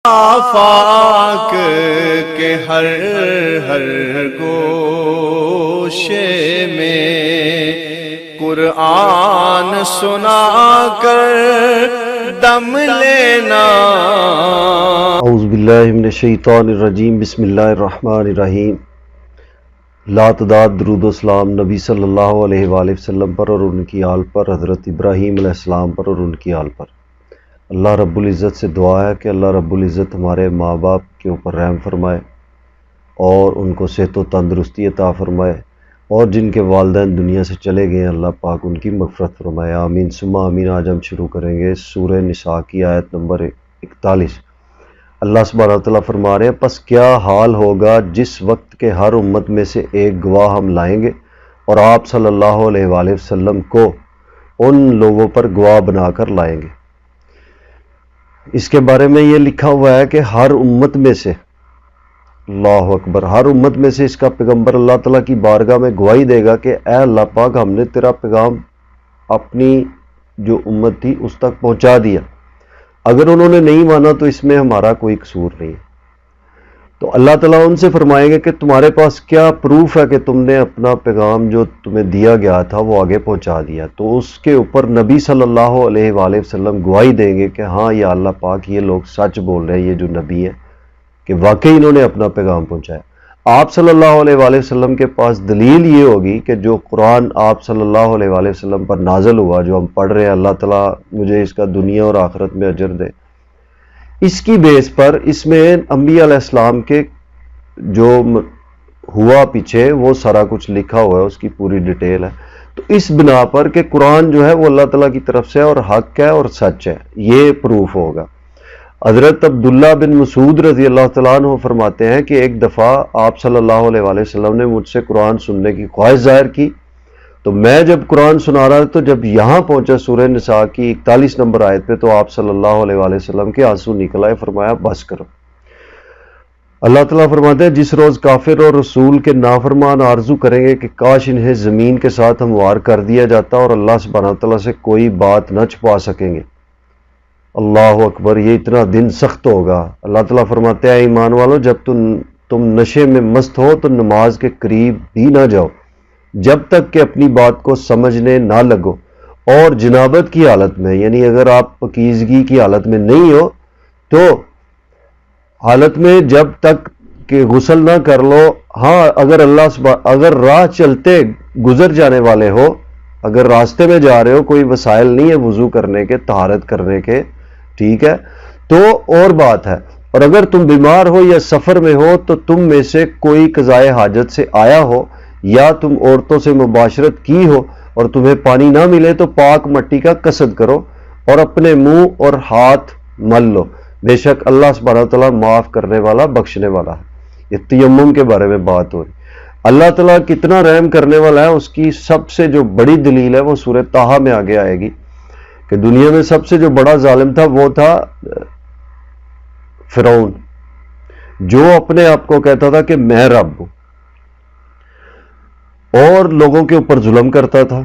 آفاق کے ہر ہر گوشے میں قرآن سنا کر دم لینا۔ اعوذ باللہ من الشیطان الرجیم، بسم اللہ الرحمن الرحیم۔ لاتعداد درود و سلام نبی صلی اللہ علیہ وآلہ وسلم پر اور ان کی آل پر، حضرت ابراہیم علیہ السلام پر اور ان کی آل پر۔ اللہ رب العزت سے دعا ہے کہ اللہ رب العزت ہمارے ماں باپ کے اوپر رحم فرمائے اور ان کو صحت و تندرستی عطا فرمائے، اور جن کے والدین دنیا سے چلے گئے ہیں اللہ پاک ان کی مغفرت فرمائے، آمین ثم آمین۔ آج ہم شروع کریں گے سورہ نساء کی آیت نمبر 41۔ اللہ سبحانہ وتعالیٰ فرما رہے ہیں، پس کیا حال ہوگا جس وقت کے ہر امت میں سے ایک گواہ ہم لائیں گے اور آپ صلی اللہ علیہ وآلہ وسلم کو ان لوگوں پر گواہ بنا کر لائیں گے۔ اس کے بارے میں یہ لکھا ہوا ہے کہ ہر امت میں سے، اللہ اکبر، ہر امت میں سے اس کا پیغمبر اللہ تعالیٰ کی بارگاہ میں گواہی دے گا کہ اے اللہ پاک، ہم نے تیرا پیغام اپنی جو امت تھی اس تک پہنچا دیا، اگر انہوں نے نہیں مانا تو اس میں ہمارا کوئی قصور نہیں ہے۔ تو اللہ تعالیٰ ان سے فرمائیں گے کہ تمہارے پاس کیا پروف ہے کہ تم نے اپنا پیغام جو تمہیں دیا گیا تھا وہ آگے پہنچا دیا؟ تو اس کے اوپر نبی صلی اللہ علیہ وآلہ وسلم گواہی دیں گے کہ ہاں یا اللہ پاک، یہ لوگ سچ بول رہے ہیں، یہ جو نبی ہیں کہ واقعی انہوں نے اپنا پیغام پہنچایا۔ آپ صلی اللہ علیہ وآلہ وسلم کے پاس دلیل یہ ہوگی کہ جو قرآن آپ صلی اللہ علیہ وآلہ وسلم پر نازل ہوا، جو ہم پڑھ رہے ہیں، اللہ تعالیٰ مجھے اس کا دنیا اور آخرت میں اجر دے، اس کی بیس پر اس میں انبیاء علیہ السلام کے جو ہوا پیچھے وہ سارا کچھ لکھا ہوا ہے، اس کی پوری ڈیٹیل ہے۔ تو اس بنا پر کہ قرآن جو ہے وہ اللہ تعالیٰ کی طرف سے اور حق ہے اور سچ ہے، یہ پروف ہوگا۔ حضرت عبداللہ بن مسعود رضی اللہ تعالیٰ عنہ فرماتے ہیں کہ ایک دفعہ آپ صلی اللہ علیہ وآلہ وسلم نے مجھ سے قرآن سننے کی خواہش ظاہر کی، تو میں جب قرآن سنا رہا تو جب یہاں پہنچا سورہ نساء کی 41 نمبر آیت پہ، تو آپ صلی اللہ علیہ وآلہ وسلم کے آنسو نکل آئے، فرمایا بس کرو۔ اللہ تعالیٰ فرماتے ہیں جس روز کافر اور رسول کے نافرمان آرزو کریں گے کہ کاش انہیں زمین کے ساتھ ہموار کر دیا جاتا اور اللہ سبحانہ تعالیٰ سے کوئی بات نہ چھپا سکیں گے۔ اللہ اکبر، یہ اتنا دن سخت ہوگا۔ اللہ تعالیٰ فرماتے ہیں ایمان والو، جب تم نشے میں مست ہو تو نماز کے قریب بھی نہ جاؤ جب تک کہ اپنی بات کو سمجھنے نہ لگو، اور جنابت کی حالت میں، یعنی اگر آپ پاکیزگی کی حالت میں نہیں ہو تو حالت میں جب تک کہ غسل نہ کر لو۔ ہاں، اگر راہ چلتے گزر جانے والے ہو، اگر راستے میں جا رہے ہو، کوئی وسائل نہیں ہے وضو کرنے کے، طہارت کرنے کے، ٹھیک ہے، تو اور بات ہے۔ اور اگر تم بیمار ہو یا سفر میں ہو تو تم میں سے کوئی قضائے حاجت سے آیا ہو یا تم عورتوں سے مباشرت کی ہو اور تمہیں پانی نہ ملے تو پاک مٹی کا قصد کرو اور اپنے منہ اور ہاتھ مل لو، بے شک اللہ سبحانہ تعالیٰ معاف کرنے والا، بخشنے والا ہے۔ یہ تیمم کے بارے میں بات ہو رہی۔ اللہ تعالیٰ کتنا رحم کرنے والا ہے، اس کی سب سے جو بڑی دلیل ہے وہ سورہ طٰہٰ میں آگے آئے گی کہ دنیا میں سب سے جو بڑا ظالم تھا وہ تھا فرعون، جو اپنے آپ کو کہتا تھا کہ میں رب ہوں، اور لوگوں کے اوپر ظلم کرتا تھا۔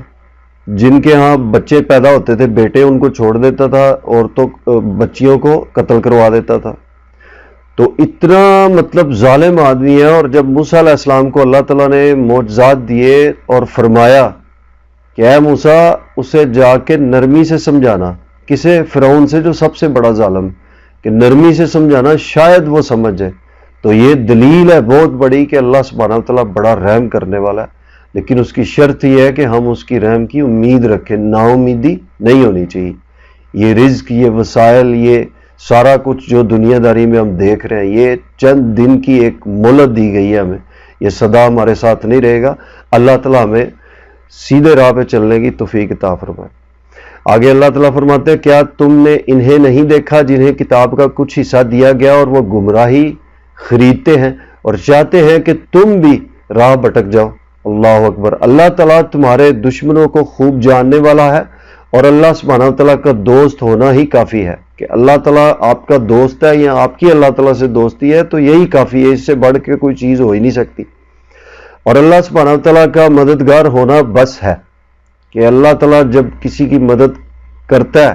جن کے ہاں بچے پیدا ہوتے تھے، بیٹے، ان کو چھوڑ دیتا تھا، عورتوں بچیوں کو قتل کروا دیتا تھا۔ تو اتنا مطلب ظالم آدمی ہے۔ اور جب موسیٰ علیہ السلام کو اللہ تعالیٰ نے معجزات دیے اور فرمایا کہ اے موسیٰ، اسے جا کے نرمی سے سمجھانا، کسے؟ فرعون سے، جو سب سے بڑا ظالم، کہ نرمی سے سمجھانا، شاید وہ سمجھ جائے۔ تو یہ دلیل ہے بہت بڑی کہ اللہ سبحانہ وتعالیٰ بڑا رحم کرنے والا ہے، لیکن اس کی شرط یہ ہے کہ ہم اس کی رحم کی امید رکھیں، نا امیدی نہیں ہونی چاہیے۔ یہ رزق، یہ وسائل، یہ سارا کچھ جو دنیا داری میں ہم دیکھ رہے ہیں، یہ چند دن کی ایک مہلت دی گئی ہے ہمیں، یہ سدا ہمارے ساتھ نہیں رہے گا۔ اللہ تعالیٰ ہمیں سیدھے راہ پہ چلنے کی توفیق عطا فرمائے۔ آگے اللہ تعالیٰ فرماتے ہیں کیا تم نے انہیں نہیں دیکھا جنہیں کتاب کا کچھ حصہ دیا گیا اور وہ گمراہی خریدتے ہیں اور چاہتے ہیں کہ تم بھی راہ بھٹک جاؤ؟ اللہ اکبر، اللہ تعالیٰ تمہارے دشمنوں کو خوب جاننے والا ہے، اور اللہ سبحانہ تعالیٰ کا دوست ہونا ہی کافی ہے کہ اللہ تعالیٰ آپ کا دوست ہے یا آپ کی اللہ تعالیٰ سے دوستی ہے تو یہی کافی ہے، اس سے بڑھ کے کوئی چیز ہو ہی نہیں سکتی۔ اور اللہ سبحانہ تعالیٰ کا مددگار ہونا بس ہے کہ اللہ تعالیٰ جب کسی کی مدد کرتا ہے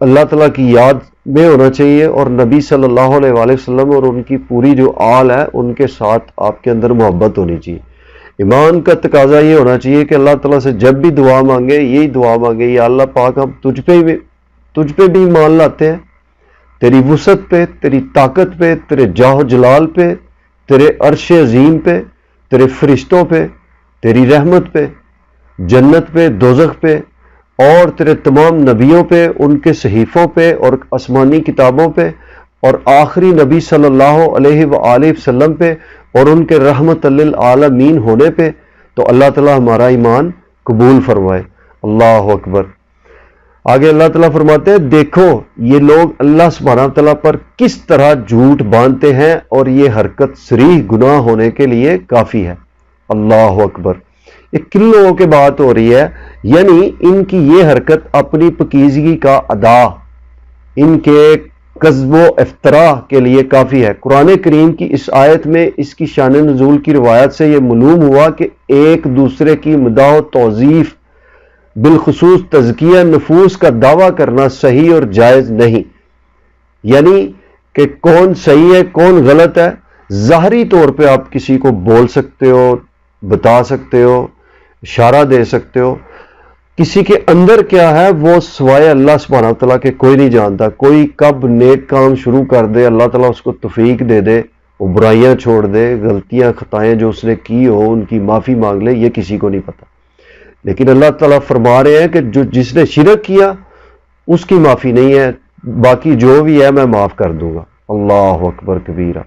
اللہ تعالیٰ کی یاد میں ہونا چاہیے، اور نبی صلی اللہ علیہ وآلہ وسلم اور ان کی پوری جو آل ہے ان کے ساتھ آپ کے اندر محبت ہونی چاہیے۔ ایمان کا تقاضا یہ ہونا چاہیے کہ اللہ تعالیٰ سے جب بھی دعا مانگے یہی دعا مانگے، یا اللہ پاک ہم تجھ پہ بھی ایمان لاتے ہیں، تیری وسعت پہ، تیری طاقت پہ، تیرے جاہ و جلال پہ، تیرے عرش عظیم پہ، تیرے فرشتوں پہ، تیری رحمت پہ، جنت پہ، دوزخ پہ، اور تیرے تمام نبیوں پہ، ان کے صحیفوں پہ اور آسمانی کتابوں پہ، اور آخری نبی صلی اللہ علیہ وآلہ وسلم پہ اور ان کے رحمت للعالمین ہونے پہ، تو اللہ تعالیٰ ہمارا ایمان قبول فرمائے۔ اللہ اکبر۔ آگے اللہ تعالیٰ فرماتے ہیں دیکھو یہ لوگ اللہ سبحانہ تعالیٰ پر کس طرح جھوٹ باندھتے ہیں، اور یہ حرکت صریح گناہ ہونے کے لیے کافی ہے۔ اللہ اکبر۔ یہ کن لوگوں کے بات ہو رہی ہے؟ یعنی ان کی یہ حرکت اپنی پاکیزگی کا ادا، ان کے کذب و افتراء کے لیے کافی ہے۔ قرآن کریم کی اس آیت میں اس کی شان نزول کی روایت سے یہ معلوم ہوا کہ ایک دوسرے کی مداح و توصیف، بالخصوص تزکیہ نفوس کا دعویٰ کرنا صحیح اور جائز نہیں، یعنی کہ کون صحیح ہے کون غلط ہے ظاہری طور پہ آپ کسی کو بول سکتے ہو، بتا سکتے ہو، اشارہ دے سکتے ہو، کسی کے اندر کیا ہے وہ سوائے اللہ سبحانہ تعالیٰ کے کوئی نہیں جانتا۔ کوئی کب نیک کام شروع کر دے، اللہ تعالیٰ اس کو توفیق دے دے، وہ برائیاں چھوڑ دے، غلطیاں خطائیں جو اس نے کی ہو ان کی معافی مانگ لے، یہ کسی کو نہیں پتا۔ لیکن اللہ تعالیٰ فرما رہے ہیں کہ جس نے شرک کیا اس کی معافی نہیں ہے، باقی جو بھی ہے میں معاف کر دوں گا۔ اللہ اکبر کبیرہ۔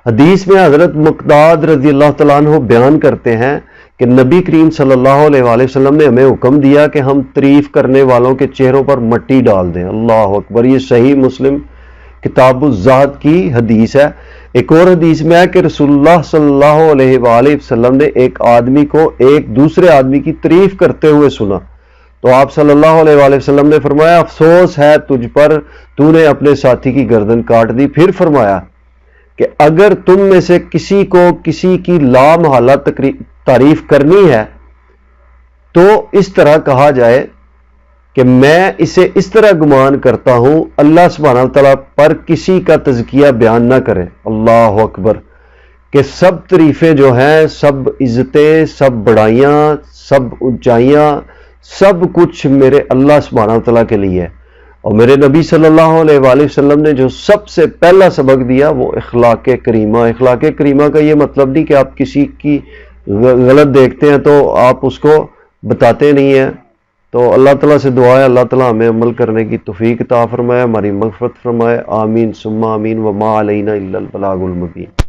حدیث میں حضرت مقداد رضی اللہ تعالیٰ عنہ بیان کرتے ہیں کہ نبی کریم صلی اللہ علیہ وآلہ وسلم نے ہمیں حکم دیا کہ ہم تعریف کرنے والوں کے چہروں پر مٹی ڈال دیں۔ اللہ اکبر۔ یہ صحیح مسلم کتاب الزہد کی حدیث ہے۔ ایک اور حدیث میں ہے کہ رسول اللہ صلی اللہ علیہ وآلہ وسلم نے ایک آدمی کو ایک دوسرے آدمی کی تعریف کرتے ہوئے سنا، تو آپ صلی اللہ علیہ وآلہ وسلم نے فرمایا افسوس ہے تجھ پر، تو نے اپنے ساتھی کی گردن کاٹ دی۔ پھر فرمایا کہ اگر تم میں سے کسی کو کسی کی لامحالہ تعریف کرنی ہے تو اس طرح کہا جائے کہ میں اسے اس طرح گمان کرتا ہوں اللہ سبحانہ تعالیٰ پر کسی کا تزکیہ بیان نہ کرے۔ اللہ اکبر۔ کہ سب تعریفیں جو ہیں، سب عزتیں، سب بڑائیاں، سب اونچائیاں، سب کچھ میرے اللہ سبحانہ تعالیٰ کے لیے ہے، اور میرے نبی صلی اللہ علیہ وآلہ وسلم نے جو سب سے پہلا سبق دیا وہ اخلاق کریمہ۔ اخلاق کریمہ کا یہ مطلب نہیں کہ آپ کسی کی غلط دیکھتے ہیں تو آپ اس کو بتاتے نہیں ہیں۔ تو اللہ تعالیٰ سے دعا ہے اللہ تعالیٰ ہمیں عمل کرنے کی توفیق عطا فرمائے، ہماری مغفرت فرمائے، آمین ثم آمین، وما علینا الا البلاغ المبین۔